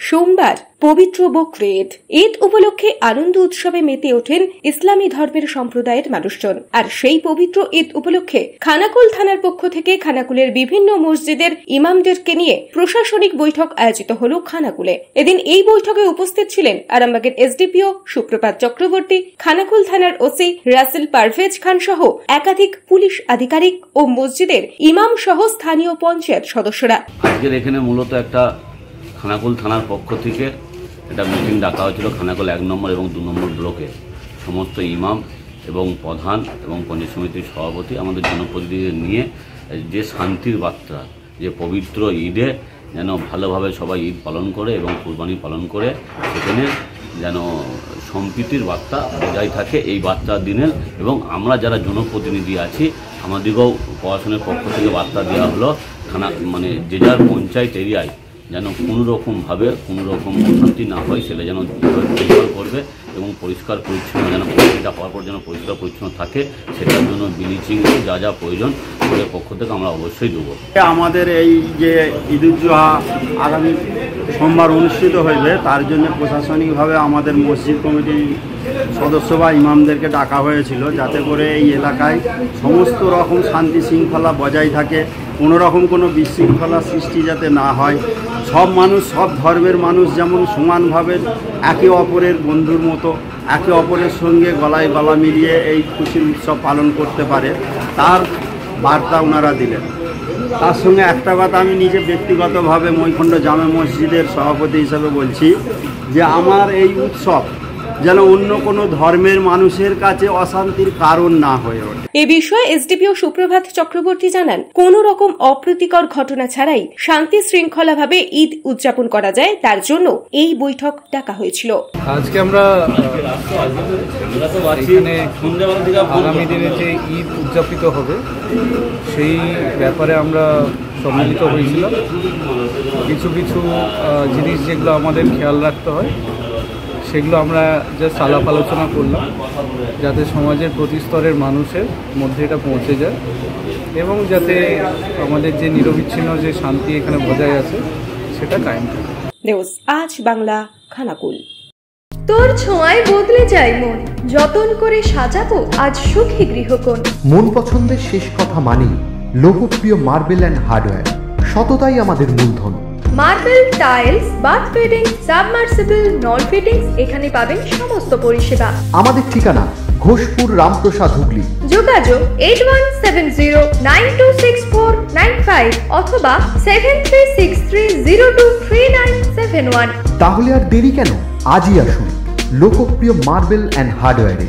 সোমবার পবিত্র বকরিদ ঈদ উপলক্ষে আনন্দ উৎসবে মেতে ওঠেন ইসলামী ধর্মের সম্প্রদায়ের মানুষজন। আর সেই পবিত্র ঈদ উপলক্ষে খানাকুল থানার পক্ষ থেকে খানাকুলের বিভিন্ন মসজিদের ইমামদেরকে নিয়ে প্রশাসনিক বৈঠক আয়োজিত হল খানাকুলে। এদিন এই বৈঠকে উপস্থিত ছিলেন আরামবাগের এসডিপিও সুপ্রভাত চক্রবর্তী, খানাকুল থানার ওসি রাসেল পারভেজ খান সহ একাধিক পুলিশ আধিকারিক ও মসজিদের ইমাম সহ স্থানীয় পঞ্চায়েত সদস্যরা। আজকের এখানে মূলত একটা খানাকুল থানার পক্ষ থেকে একটা মিটিং ডাকা হয়েছিল খানাকুল 1 নম্বর এবং 2 নম্বর ব্লকে সমস্ত ইমাম এবং প্রধান এবং পঞ্চায়েত সমিতির সভাপতি আমাদের জনপ্রতিনিধিদের নিয়ে যে শান্তির বার্তা, যে পবিত্র ঈদে যেন ভালোভাবে সবাই ঈদ পালন করে এবং কুরবানি পালন করে সেখানে যেন সম্প্রীতির বার্তা বজায় থাকে এই বার্তার দিনের। এবং আমরা যারা জনপ্রতিনিধি আছি আমাদেরকেও প্রশাসনের পক্ষ থেকে বার্তা দেওয়া হলো মানে যে যার পঞ্চায়েত এরিয়ায় যেন কোনোরকমভাবে কোনোরকম অশান্তি না হয় সেটা যেন দেখভাল করবে এবং পরিষ্কার পরিচ্ছন্ন যেন প্রতিটা হওয়ার পর যেন পরিষ্কার পরিচ্ছন্ন থাকে সেটার জন্য ব্লিচিং যা যা প্রয়োজন ওদের পক্ষ থেকে আমরা অবশ্যই দেবো। আমাদের এই যে ঈদ উল জুহা আগামী সোমবার অনুষ্ঠিত হইবে তার জন্য প্রশাসনিকভাবে আমাদের মসজিদ কমিটির সদস্য বা ইমামদেরকে ডাকা হয়েছিল যাতে করে এই এলাকায় সমস্ত রকম শান্তি শৃঙ্খলা বজায় থাকে, কোনোরকম কোনো বিশৃঙ্খলা সৃষ্টি যাতে না হয়, সব মানুষ সব ধর্মের মানুষ যেমন সমানভাবে একে অপরের বন্ধুর মতো একে অপরের সঙ্গে গলায় গলা মিলিয়ে এই খুশির উৎসব পালন করতে পারে তার বার্তা ওনারা দিলেন। তার সঙ্গে একটা কথা আমি নিজে ব্যক্তিগতভাবে মৈখণ্ড জামে মসজিদের সভাপতি হিসাবে বলছি যে আমার এই উৎসব যেন অন্য কোনো ধর্মের মানুষের কাছে অশান্তির কারণ না হয়ে ওঠে। এ বিষয়ে এসডিপিও সুপ্রভাত চক্রবর্তী জানান, কোন রকম অপ্রীতিকর ঘটনা ছাড়াই শান্তি শৃঙ্খলাভাবে ঈদ উদযাপন করা যায় তার জন্য এই বৈঠক ডাকা হয়েছিল। আজকে আমরা আগামী দিনে যে ঈদ উদযাপিত হবে সেই ব্যাপারে আমরা সম্মিলিত হয়েছিলাম। কিছু কিছু জিনিস যেগুলো আমাদের খেয়াল রাখতে হয় সেগুলো আমরা জাস্ট আলাপ আলোচনা করলাম যাতে সমাজের প্রতি স্তরের মানুষের মধ্যে এটা পৌঁছে যায় এবং যাতে আমাদের যে নিরবিচ্ছিন্ন যে শান্তি এখানে বজায় আছে সেটা কায়েম থাকে। নিউজ আজ বাংলা, খানাকুল। তোর ছোঁয়ায় বদলে যায় মন, যতন করে সাজাবো আজ সুখী গৃহকোণ। মন পছন্দের শেষ কথা মানি লোকপ্রিয় মার্বেল অ্যান্ড হার্ডওয়্যার, সততাই আমাদের মূলধন। Marble, tiles, bath fitting, submersible, নল ফিটিংস, এখানে পাবেন সমস্ত পরিষেবা। আমাদের ঠিকানা ঘোষপুর, রামপ্রসাদ, হুগলি। যোগাযোগ 8170926495 অথবা 7363023971। তাহলে আর দেরি কেন, আজই আসুন লোকপ্রিয় মার্বেল অ্যান্ড হার্ডওয়্যারে।